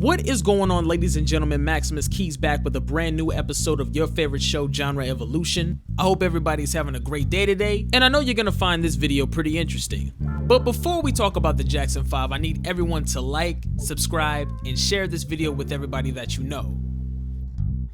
What is going on, ladies and gentlemen? Maximus Keys back with a brand new episode of your favorite show, Genre Evolution. I hope everybody's having a great day today, and I know you're gonna find this video pretty interesting. But before we talk about the Jackson 5, I need everyone to like, subscribe, and share this video with everybody that you know.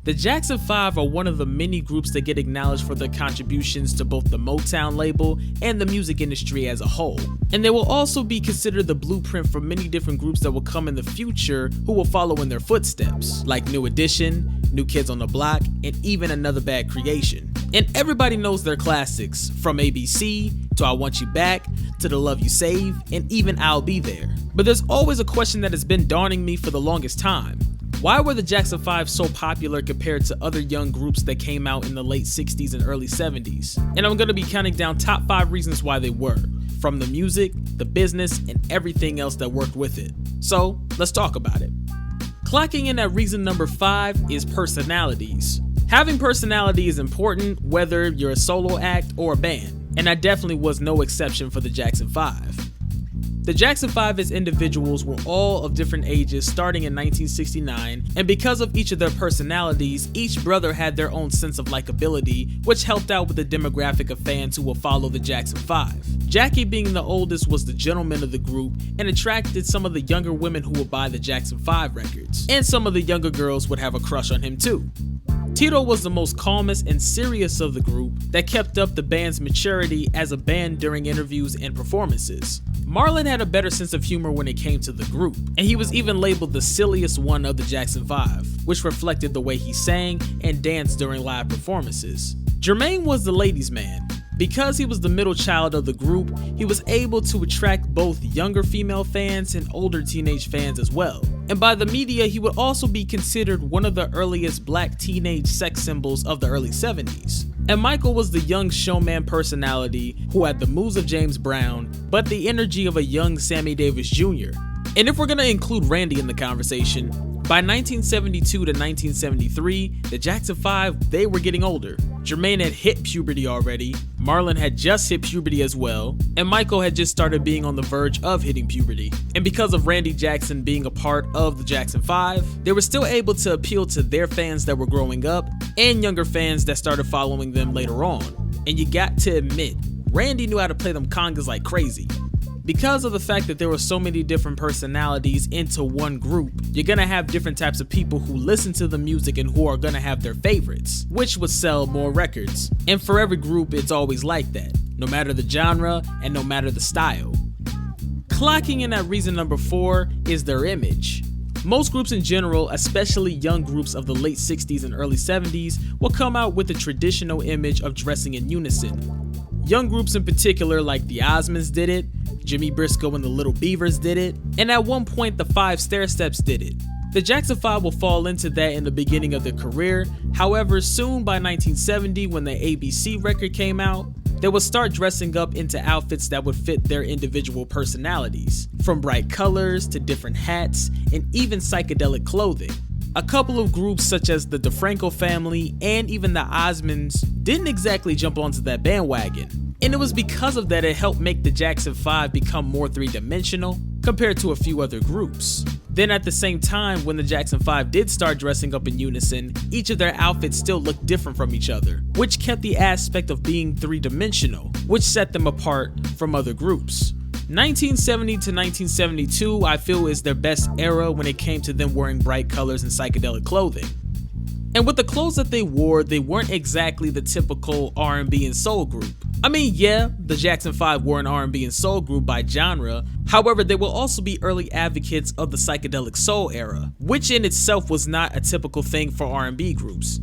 The Jackson 5 are one of the many groups that get acknowledged for their contributions to both the Motown label and the music industry as a whole. And they will also be considered the blueprint for many different groups that will come in the future who will follow in their footsteps, like New Edition, New Kids on the Block, and even Another Bad Creation. And everybody knows their classics, from ABC, to I Want You Back, to The Love You Save, and even I'll Be There. But there's always a question that has been daunting me for the longest time. Why were the Jackson 5 so popular compared to other young groups that came out in the late 60s and early 70s? And I'm going to be counting down top 5 reasons why they were, from the music, the business, and everything else that worked with it. So let's talk about it. Clocking in at reason number 5 is personalities. Having personality is important whether you're a solo act or a band, and that definitely was no exception for the Jackson 5. The Jackson 5 as individuals were all of different ages starting in 1969, and because of each of their personalities, each brother had their own sense of likability, which helped out with the demographic of fans who will follow the Jackson 5. Jackie, being the oldest, was the gentleman of the group and attracted some of the younger women who would buy the Jackson 5 records, and some of the younger girls would have a crush on him too. Tito was the most calmest and serious of the group that kept up the band's maturity as a band during interviews and performances. Marlon had a better sense of humor when it came to the group, and he was even labeled the silliest one of the Jackson 5, which reflected the way he sang and danced during live performances. Jermaine was the ladies' man. Because he was the middle child of the group, he was able to attract both younger female fans and older teenage fans as well. And by the media, he would also be considered one of the earliest black teenage sex symbols of the early 70s. And Michael was the young showman personality who had the moves of James Brown, but the energy of a young Sammy Davis Jr. And if we're gonna include Randy in the conversation, by 1972 to 1973, the Jackson 5, they were getting older. Jermaine had hit puberty already, Marlon had just hit puberty as well, and Michael had just started being on the verge of hitting puberty. And because of Randy Jackson being a part of the Jackson 5, they were still able to appeal to their fans that were growing up and younger fans that started following them later on. And you got to admit, Randy knew how to play them congas like crazy. Because of the fact that there were so many different personalities into one group, you're gonna have different types of people who listen to the music and who are gonna have their favorites, which would sell more records. And for every group, it's always like that, no matter the genre and no matter the style. Clocking in at reason number 4 is their image. Most groups in general, especially young groups of the late 60s and early 70s, will come out with a traditional image of dressing in unison. Young groups in particular, like the Osmonds did it, Jimmy Briscoe and the Little Beavers did it, and at one point the 5 Stairsteps did it. The Jackson 5 will fall into that in the beginning of their career. However, soon by 1970, when the ABC record came out, they would start dressing up into outfits that would fit their individual personalities, from bright colors to different hats and even psychedelic clothing. A couple of groups such as the DeFranco family and even the Osmonds didn't exactly jump onto that bandwagon. And it was because of that it helped make the Jackson 5 become more three-dimensional compared to a few other groups. Then at the same time, when the Jackson 5 did start dressing up in unison, each of their outfits still looked different from each other, which kept the aspect of being three-dimensional, which set them apart from other groups. 1970 to 1972, I feel, is their best era when it came to them wearing bright colors and psychedelic clothing. And with the clothes that they wore, they weren't exactly the typical R&B and soul group. I mean, yeah, the Jackson 5 were an R&B and soul group by genre, however, they will also be early advocates of the psychedelic soul era, which in itself was not a typical thing for R&B groups.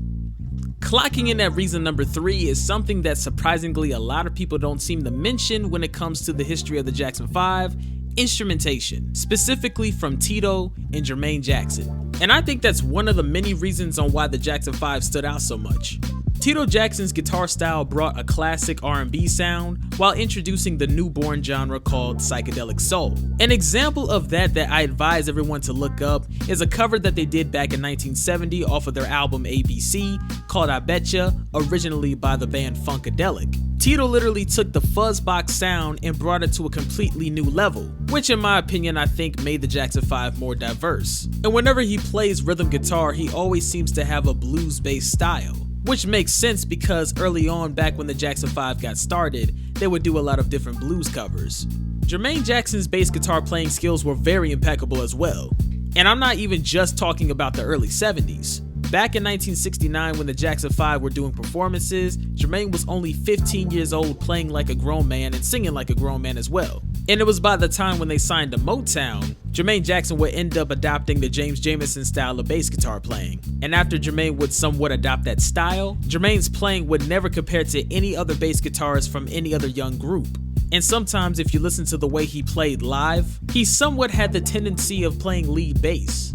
Clocking in at reason number 3 is something that surprisingly a lot of people don't seem to mention when it comes to the history of the Jackson 5, instrumentation, specifically from Tito and Jermaine Jackson. And I think that's one of the many reasons on why the Jackson 5 stood out so much. Tito Jackson's guitar style brought a classic R&B sound while introducing the newborn genre called psychedelic soul. An example of that I advise everyone to look up is a cover that they did back in 1970 off of their album ABC called I Betcha, originally by the band Funkadelic. Tito literally took the fuzzbox sound and brought it to a completely new level, which in my opinion I think made the Jackson 5 more diverse. And whenever he plays rhythm guitar, he always seems to have a blues-based style, which makes sense because early on, back when the Jackson 5 got started, they would do a lot of different blues covers. Jermaine Jackson's bass guitar playing skills were very impeccable as well. And I'm not even just talking about the early 70s. Back in 1969, when the Jackson 5 were doing performances, Jermaine was only 15 years old, playing like a grown man and singing like a grown man as well. And it was by the time when they signed to Motown, Jermaine Jackson would end up adopting the James Jamerson style of bass guitar playing. And after Jermaine would somewhat adopt that style, Jermaine's playing would never compare to any other bass guitarist from any other young group. And sometimes if you listen to the way he played live, he somewhat had the tendency of playing lead bass.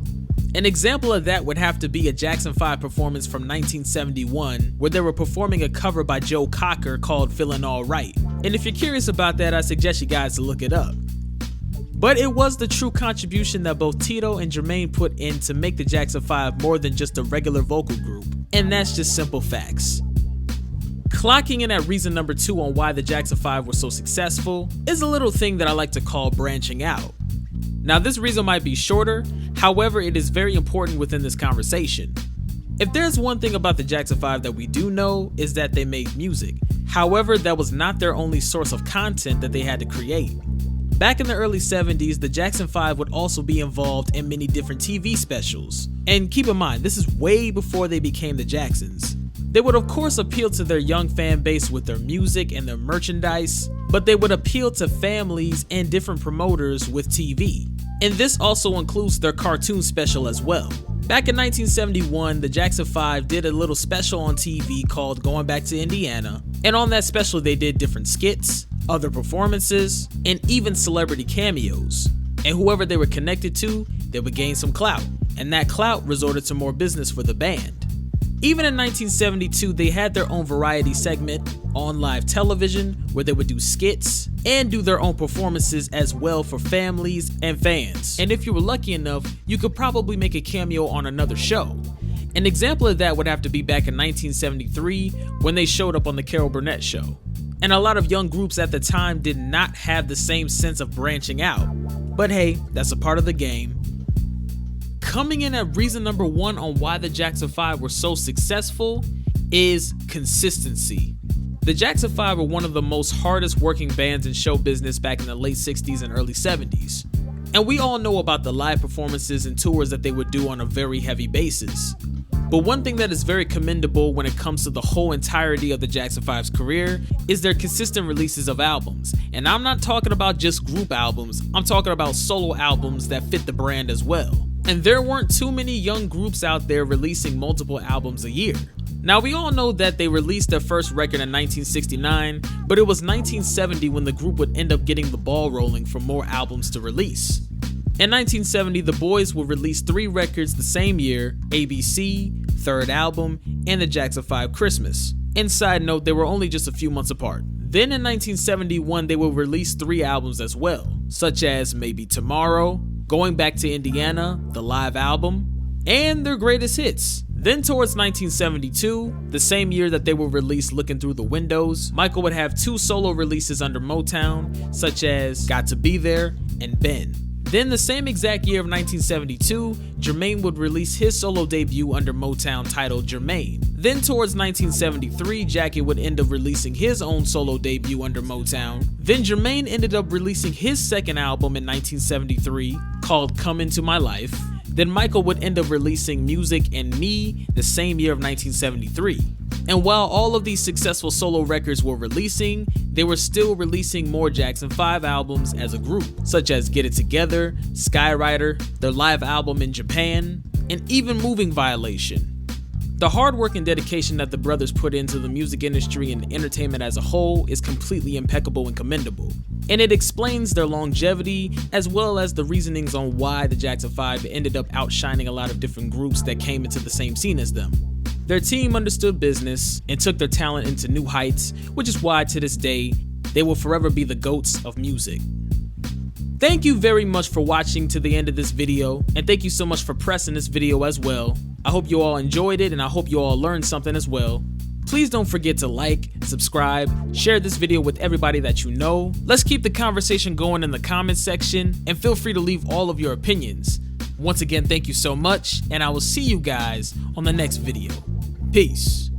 An example of that would have to be a Jackson 5 performance from 1971 where they were performing a cover by Joe Cocker called Feelin' Alright. And if you're curious about that, I suggest you guys to look it up. But it was the true contribution that both Tito and Jermaine put in to make the Jackson 5 more than just a regular vocal group. And that's just simple facts. Clocking in at reason number 2 on why the Jackson 5 were so successful is a little thing that I like to call branching out. Now this reason might be shorter, however it is very important within this conversation. If there's one thing about the Jackson 5 that we do know is that they made music. However, that was not their only source of content that they had to create. Back in the early 70s, the Jackson 5 would also be involved in many different TV specials. And keep in mind, this is way before they became the Jacksons. They would of course appeal to their young fan base with their music and their merchandise, but they would appeal to families and different promoters with TV. And this also includes their cartoon special as well. Back in 1971, the Jackson 5 did a little special on TV called Going Back to Indiana, and on that special they did different skits, other performances, and even celebrity cameos. And whoever they were connected to, they would gain some clout, and that clout resorted to more business for the band. Even in 1972, they had their own variety segment on live television where they would do skits and do their own performances as well for families and fans. And if you were lucky enough, you could probably make a cameo on another show. An example of that would have to be back in 1973 when they showed up on the Carol Burnett Show. And a lot of young groups at the time did not have the same sense of branching out. But hey, that's a part of the game. Coming in at reason number 1 on why the Jackson 5 were so successful is consistency. The Jackson 5 were one of the most hardest working bands in show business back in the late 60s and early 70s. And we all know about the live performances and tours that they would do on a very heavy basis. But one thing that is very commendable when it comes to the whole entirety of the Jackson 5's career is their consistent releases of albums. And I'm not talking about just group albums, I'm talking about solo albums that fit the brand as well. And there weren't too many young groups out there releasing multiple albums a year. Now we all know that they released their first record in 1969, but it was 1970 when the group would end up getting the ball rolling for more albums to release. In 1970, the boys would release 3 records the same year: ABC, third album, and the Jackson 5 Christmas. And side note, they were only just a few months apart. Then in 1971, they would release 3 albums as well, such as Maybe Tomorrow, Going Back to Indiana, the live album, and their greatest hits. Then towards 1972, the same year that they would release Looking Through the Windows, Michael would have 2 solo releases under Motown, such as Got to Be There and Ben. Then the same exact year of 1972, Jermaine would release his solo debut under Motown titled Jermaine. Then towards 1973, Jackie would end up releasing his own solo debut under Motown. Then Jermaine ended up releasing his second album in 1973 called Come Into My Life. Then Michael would end up releasing Music and Me the same year of 1973. And while all of these successful solo records were releasing, they were still releasing more Jackson 5 albums as a group, such as Get It Together, Skywriter, their live album in Japan, and even Moving Violation. The hard work and dedication that the brothers put into the music industry and entertainment as a whole is completely impeccable and commendable. And it explains their longevity as well as the reasonings on why the Jackson 5 ended up outshining a lot of different groups that came into the same scene as them. Their team understood business and took their talent into new heights, which is why to this day, they will forever be the GOATs of music. Thank you very much for watching to the end of this video, and thank you so much for pressing this video as well. I hope you all enjoyed it and I hope you all learned something as well. Please don't forget to like, subscribe, share this video with everybody that you know. Let's keep the conversation going in the comments section, and feel free to leave all of your opinions. Once again, thank you so much, and I will see you guys on the next video. Peace.